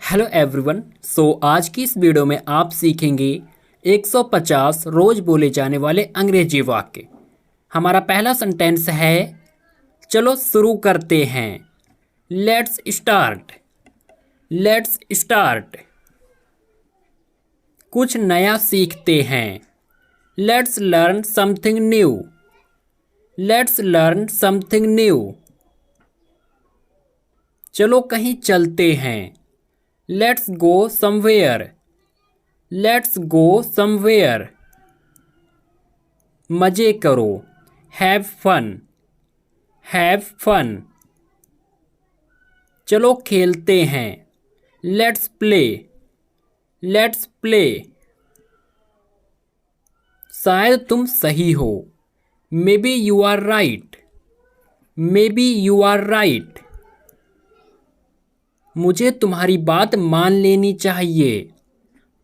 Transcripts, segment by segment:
Hello everyone. आज की इस वीडियो में आप सीखेंगे 150 रोज बोले जाने वाले अंग्रेजी वाक्य। हमारा पहला सेंटेंस है, चलो शुरू करते हैं। Let's start. Let's start. कुछ नया सीखते हैं। Let's learn something new. Let's learn something new. चलो कहीं चलते हैं। Let's go somewhere. Let's go somewhere. मजे करो। Have fun. Have fun. चलो खेलते हैं। Let's play. Let's play. शायद तुम सही हो। Maybe you are right. Maybe you are right. मुझे तुम्हारी बात मान लेनी चाहिए।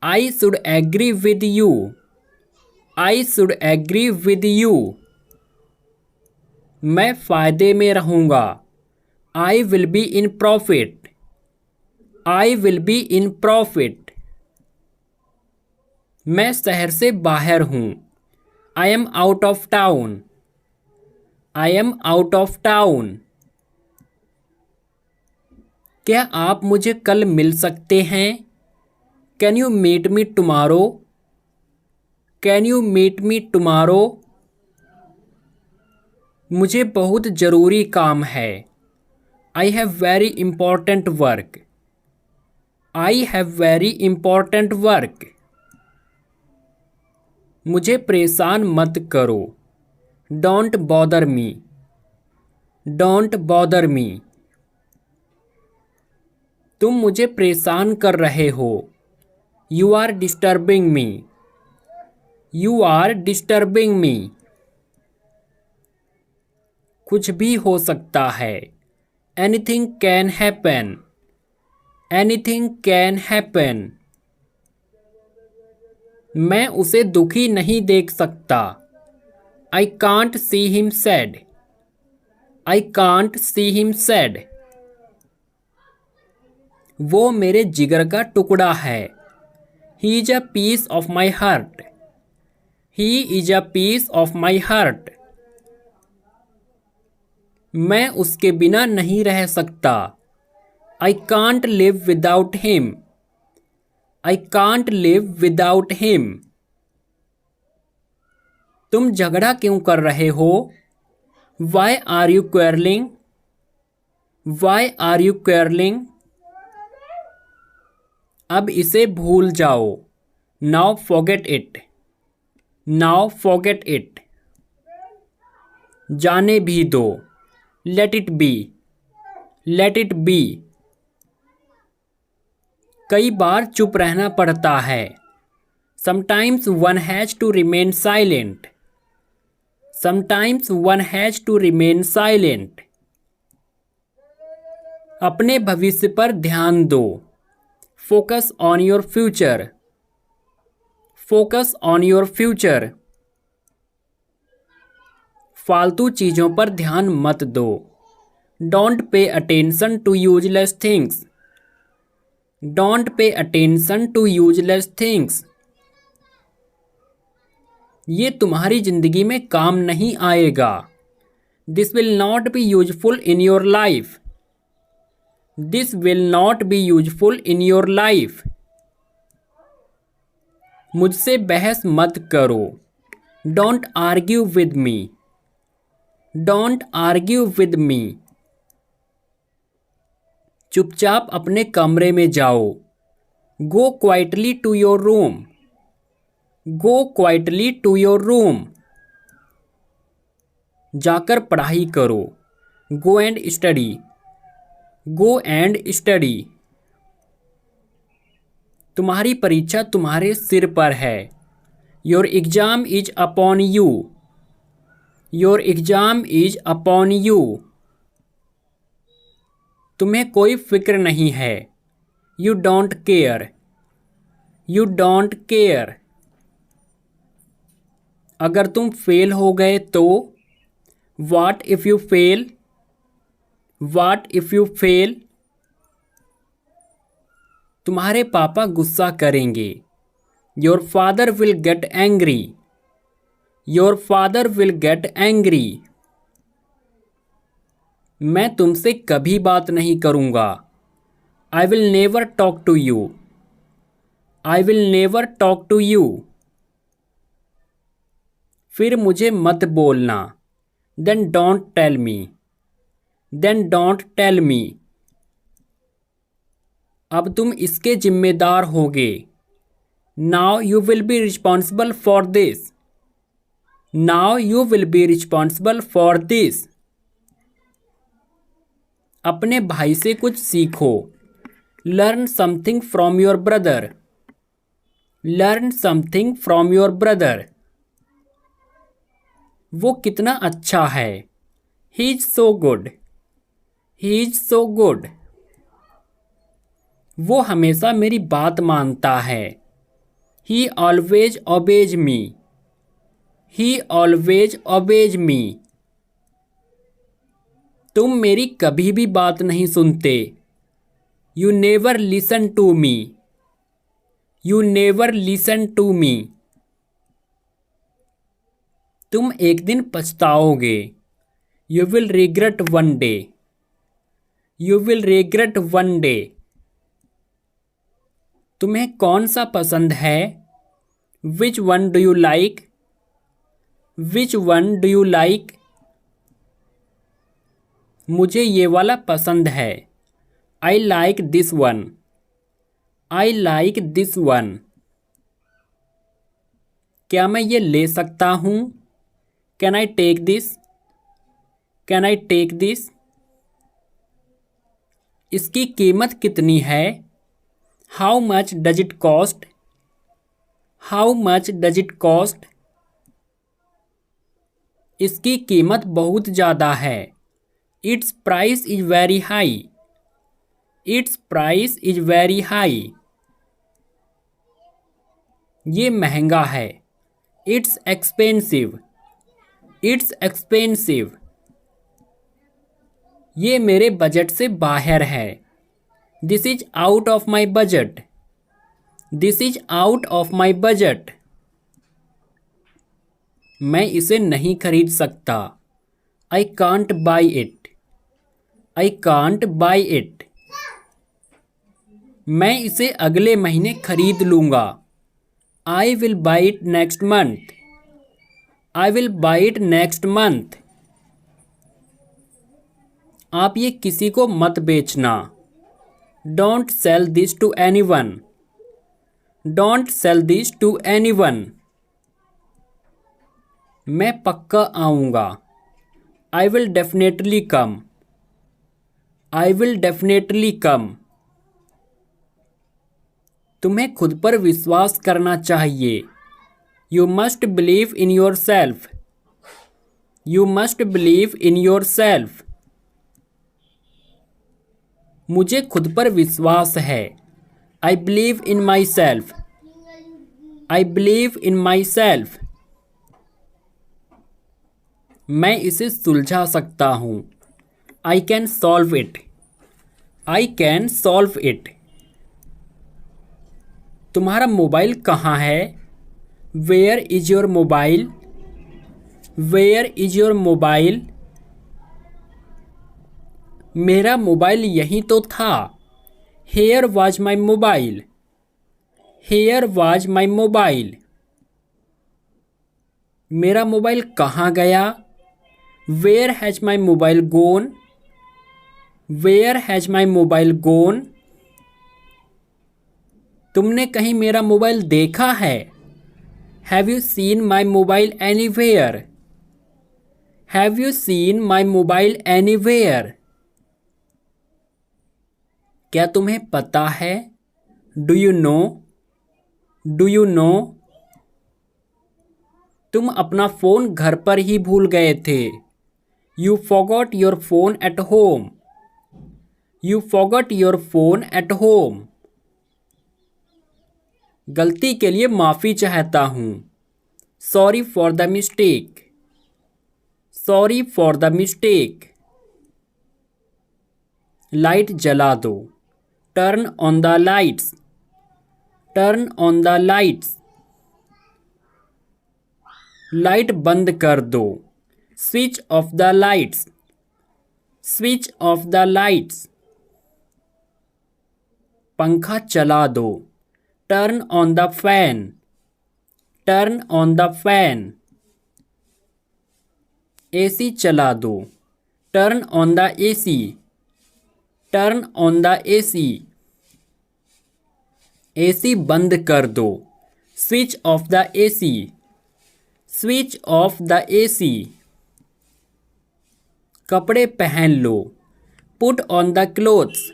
I should agree with you. I should agree with you. मैं फायदे में रहूंगा। I will be in profit. I will be in profit. मैं शहर से बाहर हूं। I am out of town. I am out of town. क्या आप मुझे कल मिल सकते हैं? Can you meet me tomorrow? Can you meet me tomorrow? मुझे बहुत ज़रूरी काम है। I have very important work. I have very important work. मुझे परेशान मत करो। Don't bother me. Don't bother me. तुम मुझे परेशान कर रहे हो। You are disturbing me. You are disturbing me. कुछ भी हो सकता है। Anything can happen. Anything can happen. मैं उसे दुखी नहीं देख सकता। I can't see him sad. I can't see him sad. वो मेरे जिगर का टुकड़ा है। He is a piece of my heart. He is a piece of my heart. मैं उसके बिना नहीं रह सकता। I can't live without him. I can't live without him. तुम झगड़ा क्यों कर रहे हो? Why are you quarrelling? Why are you quarrelling? अब इसे भूल जाओ। Now forget it. Now forget it. जाने भी दो। Let it be. Let it be. कई बार चुप रहना पड़ता है। Sometimes one has to remain silent. Sometimes one has to remain silent. अपने भविष्य पर ध्यान दो। Focus on your future. Focus on your future. फालतू चीजों पर ध्यान मत दो। Don't pay attention to useless things. Don't pay attention to useless things. ये तुम्हारी जिंदगी में काम नहीं आएगा। This will not be useful in your life. This will not be useful in your life. मुझसे बहस मत करो। Don't argue with me. Don't argue with me. चुपचाप अपने कमरे में जाओ। Go quietly to your room. Go quietly to your room. जाकर पढ़ाई करो। Go and study. Go and study. तुम्हारी परीक्षा तुम्हारे सिर पर है। Your exam is upon you. Your exam is upon you. तुम्हें कोई फिक्र नहीं है। You don't care. You don't care. अगर तुम फेल हो गए तो? What if you fail? What if you fail? तुम्हारे पापा गुस्सा करेंगे। Your father will get angry. Your father will get angry. मैं तुमसे कभी बात नहीं करूँगा। I will never talk to you. I will never talk to you. फिर मुझे मत बोलना। Then don't tell me. Then don't tell me. अब तुम इसके जिम्मेदार होगे। Now you will be responsible for this. Now you will be responsible for this. अपने भाई से कुछ सीखो। Learn something from your brother. Learn something from your brother. वो कितना अच्छा है। He is so good. He is so good. वो हमेशा मेरी बात मानता है। He always obeys me. He always obeys me. तुम मेरी कभी भी बात नहीं सुनते। You never listen to me. You never listen to me. तुम एक दिन पछताओगे। You will regret one day. You will regret one day. तुम्हें कौन सा पसंद है? Which one do you like? Which one do you like? मुझे ये वाला पसंद है। I like this one. I like this one. क्या मैं ये ले सकता हूँ? Can I take this? Can I take this? इसकी कीमत कितनी है? How much does it cost? How much does it cost? इसकी कीमत बहुत ज़्यादा है। Its price is very high. Its price is very high. ये महंगा है। It's expensive. It's expensive. ये मेरे बजट से बाहर है। This is out of my budget. This is out of my budget. मैं इसे नहीं खरीद सकता। I can't buy it. I can't buy it. मैं इसे अगले महीने खरीद लूँगा। I will buy it next month. I will buy it next month. आप ये किसी को मत बेचना। Don't sell this to anyone. Don't sell this to anyone. मैं पक्का आऊँगा। I will definitely come. I will definitely come. तुम्हें खुद पर विश्वास करना चाहिए। You must believe in yourself. You must believe in yourself. मुझे खुद पर विश्वास है। I believe in myself. I believe in myself. मैं इसे सुलझा सकता हूँ। I can solve it. I can solve it. तुम्हारा मोबाइल कहाँ है? Where is your mobile? Where is your mobile? मेरा मोबाइल यहीं तो था। Here was my mobile. Here was my mobile. मेरा मोबाइल कहाँ गया? Where has my mobile gone? Where has my mobile gone? तुमने कहीं मेरा मोबाइल देखा है? Have you seen my mobile anywhere? Have you seen my mobile anywhere? क्या तुम्हें पता है? Do you know? Do you know? तुम अपना फ़ोन घर पर ही भूल गए थे। You forgot your phone at home. You forgot your phone at home. गलती के लिए माफ़ी चाहता हूँ। Sorry for the mistake. Sorry for the mistake. Light जला दो। Turn on the lights, turn on the lights. Light बंद कर दो, switch off the lights, switch off the lights. पंखा चला दो, turn on the fan, turn on the fan. AC चला दो, turn on the AC, turn on the AC. AC बंद कर दो, switch off the AC, switch off the AC. कपड़े पहन लो, put on the clothes,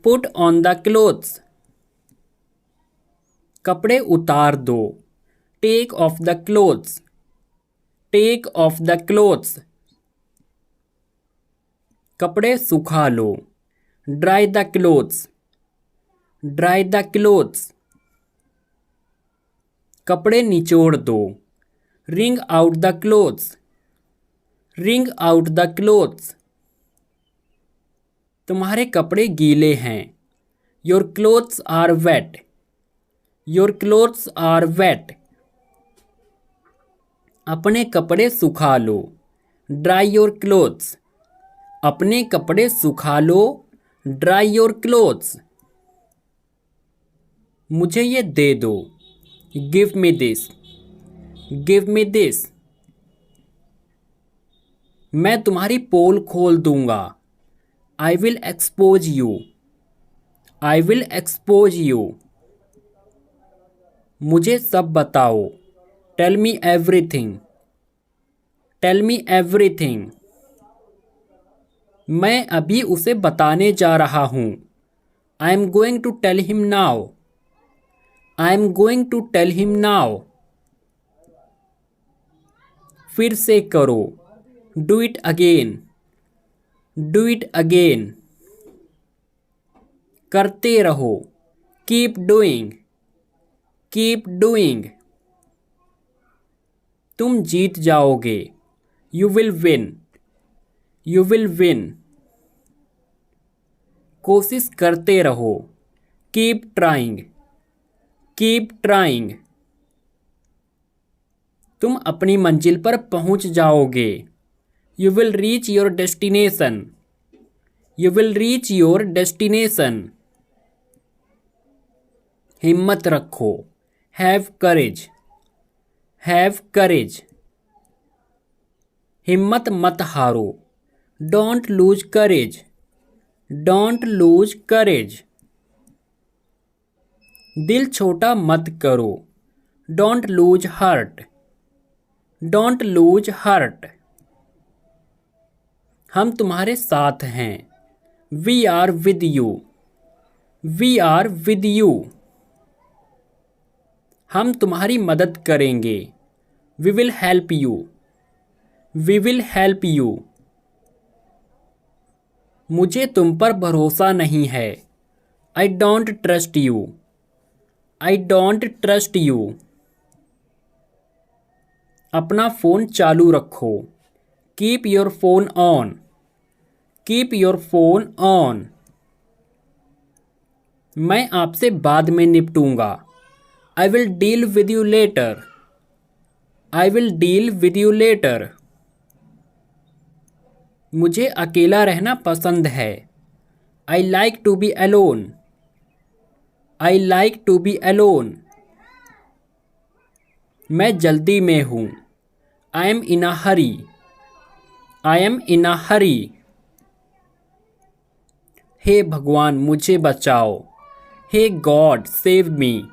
put on the clothes. कपड़े उतार दो, take off the clothes, take off the clothes. कपड़े सुखा लो, dry the clothes, dry the clothes. कपड़े निचोड़ दो, wring out the clothes, wring out the clothes. तुम्हारे कपड़े गीले हैं, your clothes are wet, your clothes are wet. अपने कपड़े सुखा लो, ड्राई योर क्लोथ्स, अपने कपड़े सुखा लो, ड्राई योर क्लोथ्स। मुझे ये दे दो, give me this, give me this. मैं तुम्हारी पोल खोल दूंगा, I will expose you, I will expose you. मुझे सब बताओ, tell me everything, tell me everything. मैं अभी उसे बताने जा रहा हूँ, I am going to tell him now, I am going to tell him now. फिर से करो, do it again, do it again. करते रहो, कीप डूइंग, कीप डूइंग। तुम जीत जाओगे, you will win, you will win. कोशिश करते रहो, कीप ट्राइंग, कीप ट्राइंग। तुम अपनी मंजिल पर पहुंच जाओगे, you will reach your destination, you will reach your destination. हिम्मत रखो, हैव करेज, हैव करेज। हिम्मत मत हारो, don't lose courage, don't lose courage. दिल छोटा मत करो, don't lose heart, don't lose heart. हम तुम्हारे साथ हैं, we are with you, we are with you. हम तुम्हारी मदद करेंगे, we will help you, we will help you. मुझे तुम पर भरोसा नहीं है, आई don't trust you, I don't trust you. अपना फ़ोन चालू रखो, keep your phone on, keep your phone on. मैं आपसे बाद में निपटूंगा, I will deal with you later, I will deal with you later. मुझे अकेला रहना पसंद है, I like to be alone, I like to be alone. मैं जल्दी में हूँ, I M in a Hari, I am इन अ हरी। हे भगवान मुझे बचाओ, hey God save me,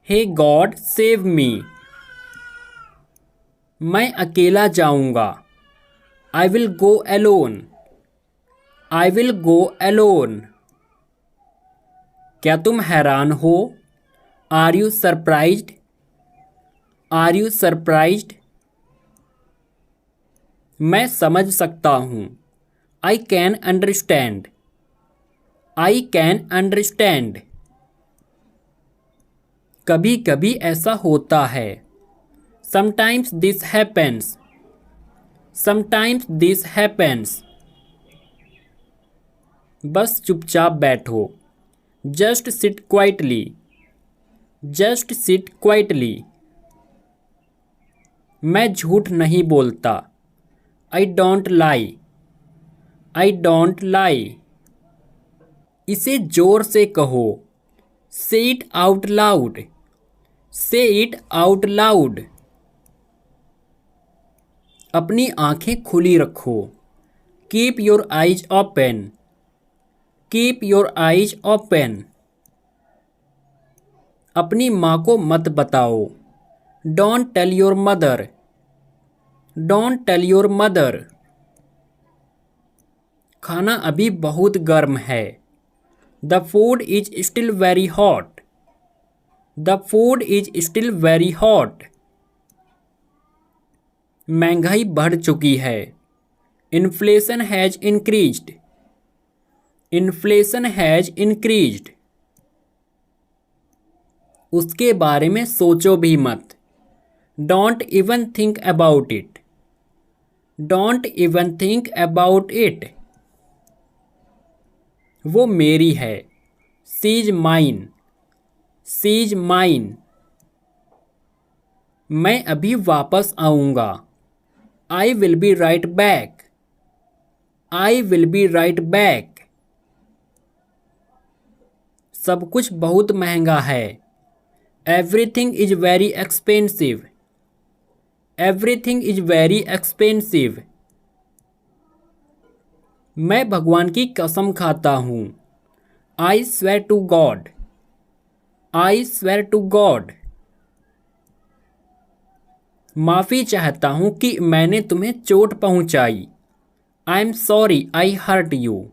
hey God save me. मैं अकेला जाऊंगा, I will go alone, I will go alone. क्या तुम हैरान हो, are you surprised, are you surprised. मैं समझ सकता हूँ, I can understand, I can understand. कभी कभी ऐसा होता है, sometimes this happens, sometimes this happens. बस चुपचाप बैठो। Just sit quietly. Just sit quietly. मैं झूठ नहीं बोलता। I don't lie. I don't lie. इसे जोर से कहो। Say it out loud. Say it out loud. अपनी आंखें खुली रखो। Keep your eyes open. Keep your eyes open. अपनी माँ को मत बताओ। Don't tell your mother. Don't tell your mother. खाना अभी बहुत गर्म है। The food is still very hot. The food is still very hot. महंगाई बढ़ चुकी है। Inflation has increased. Inflation has increased. उसके बारे में सोचो भी मत। Don't even think about it. Don't even think about it. वो मेरी है। She is mine. She is mine. मैं अभी वापस आऊंगा। I will be right back. I will be right back. सब कुछ बहुत महंगा है। Everything is very expensive. Everything is very expensive. मैं भगवान की कसम खाता हूँ। I swear to God. I swear to God. माफ़ी चाहता हूँ कि मैंने तुम्हें चोट पहुँचाई। I am sorry I hurt you.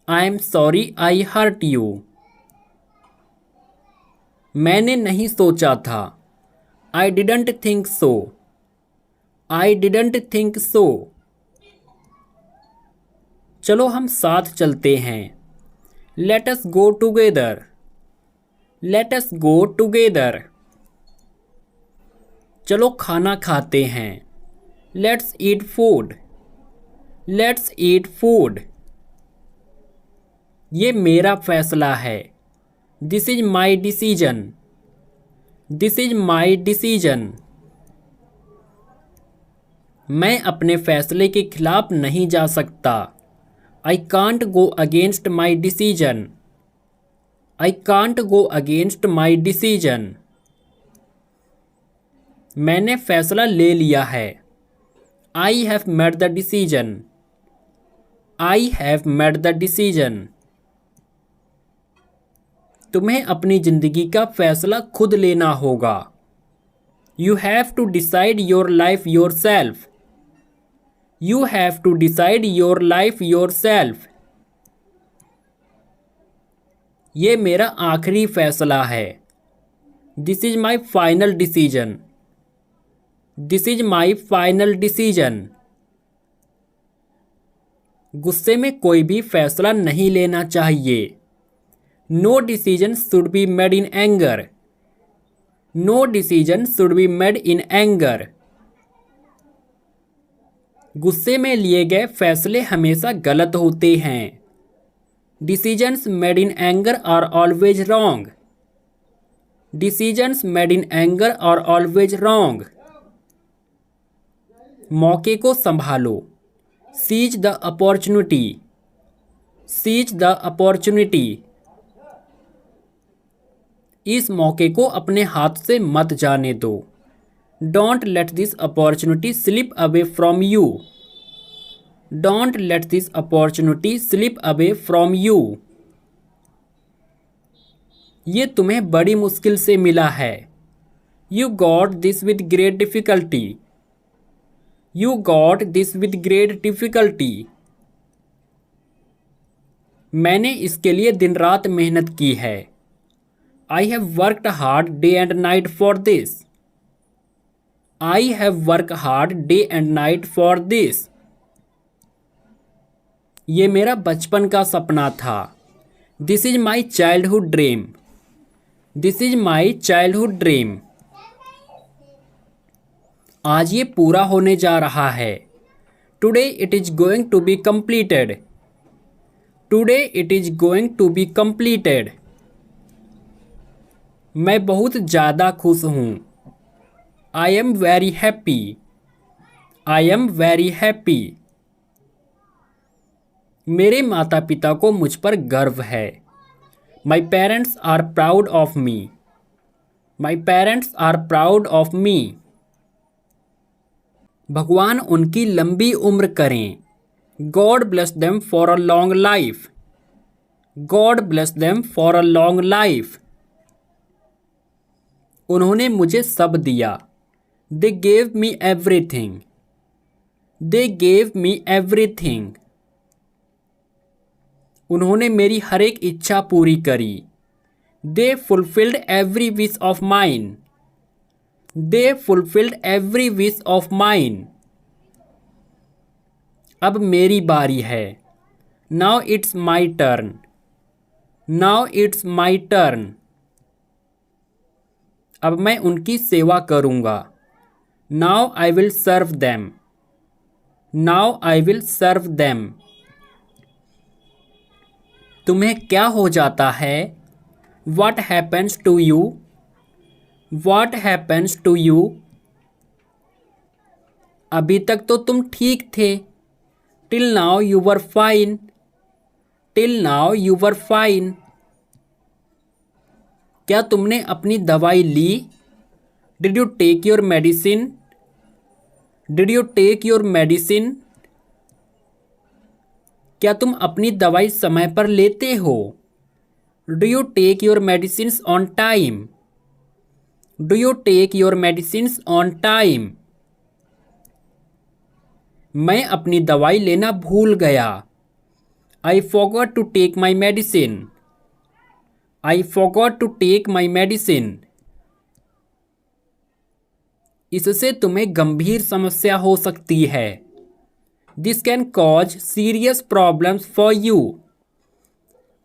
I am sorry I hurt you. मैंने नहीं सोचा था। I didn't think so. I didn't think so. चलो हम साथ चलते हैं। Let us go together. Let us go together. चलो खाना खाते हैं। Let's eat food. Let's eat food. ये मेरा फैसला है। This is my decision. This is my decision. मैं अपने फैसले के खिलाफ नहीं जा सकता। I can't go against my decision. I can't go against my decision. मैंने फैसला ले लिया है। I have made the decision. I have made the decision. तुम्हें अपनी जिंदगी का फैसला खुद लेना होगा। You have to decide your life yourself. You have to decide your life yourself. ये मेरा आखिरी फैसला है। This is my final decision. This is my final decision. गुस्से में कोई भी फैसला नहीं लेना चाहिए। No decision should be made in anger. No decision should be made in anger. गुस्से में लिए गए फैसले हमेशा गलत होते हैं। Decisions made in anger are always wrong. Decisions made in anger are always wrong. मौके को संभालो। Seize the opportunity. Seize the opportunity. इस मौके को अपने हाथ से मत जाने दो। Don't let this opportunity slip away from you. Don't let this opportunity slip away from you. ये तुम्हें बड़ी मुश्किल से मिला है। You got this with great difficulty. You got this with great difficulty. मैंने इसके लिए दिन रात मेहनत की है। I have worked hard day and night for this. I have work hard day and night for this. ये मेरा बचपन का सपना था। This is my childhood dream. This is my childhood dream. आज ये पूरा होने जा रहा है। Today it is going to be completed. Today it is going to be completed. मैं बहुत ज़्यादा खुश हूँ। I am very happy. I am very happy. मेरे माता पिता को मुझ पर गर्व है। My parents are proud of me. My parents are proud of me. भगवान उनकी लंबी उम्र करें। God bless them for a long life. God bless them for a long life. उन्होंने मुझे सब दिया। They gave me everything. They gave me everything. उन्होंने मेरी हर एक इच्छा पूरी करी। They fulfilled every wish of mine. They fulfilled every wish of mine. अब मेरी बारी है। Now it's my turn. Now it's my turn. अब मैं उनकी सेवा करूंगा। Now I will serve them. Now I will serve them. तुम्हें क्या हो जाता है? What happens to you? What happens to you? अभी तक तो तुम ठीक थे। Till now you were fine. Till now you were fine. क्या तुमने अपनी दवाई ली? Did you take your medicine? Did you take your medicine? क्या तुम अपनी दवाई समय पर लेते हो? Do you take your medicines on time? Do you take your medicines on time? मैं अपनी दवाई लेना भूल गया। I forgot to take my medicine. I forgot to take my medicine. इससे तुम्हें गंभीर समस्या हो सकती है। This can cause serious problems for you.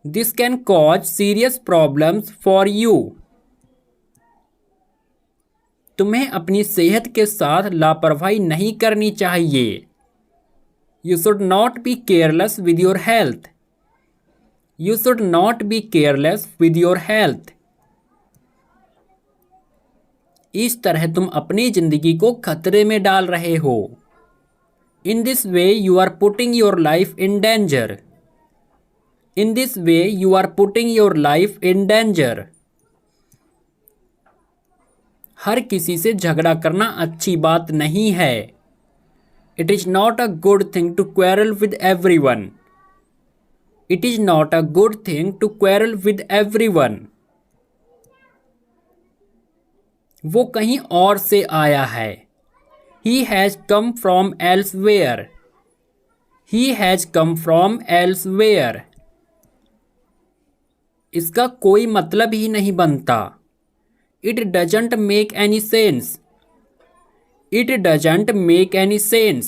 This can cause serious problems for you. तुम्हें अपनी सेहत के साथ लापरवाही नहीं करनी चाहिए। You should not be careless with your health. You should not be careless with your health. इस तरह तुम अपनी जिंदगी को खतरे में डाल रहे हो। In this way you are putting your life in danger. In this way you are putting your life in danger. हर किसी से झगड़ा करना अच्छी बात नहीं है। It is not a good thing to quarrel with everyone. It is not a good thing to quarrel with everyone. वो कहीं और से आया है। He has come from elsewhere. He has come from elsewhere. इसका कोई मतलब ही नहीं बनता। It doesn't make any sense. It doesn't make any sense.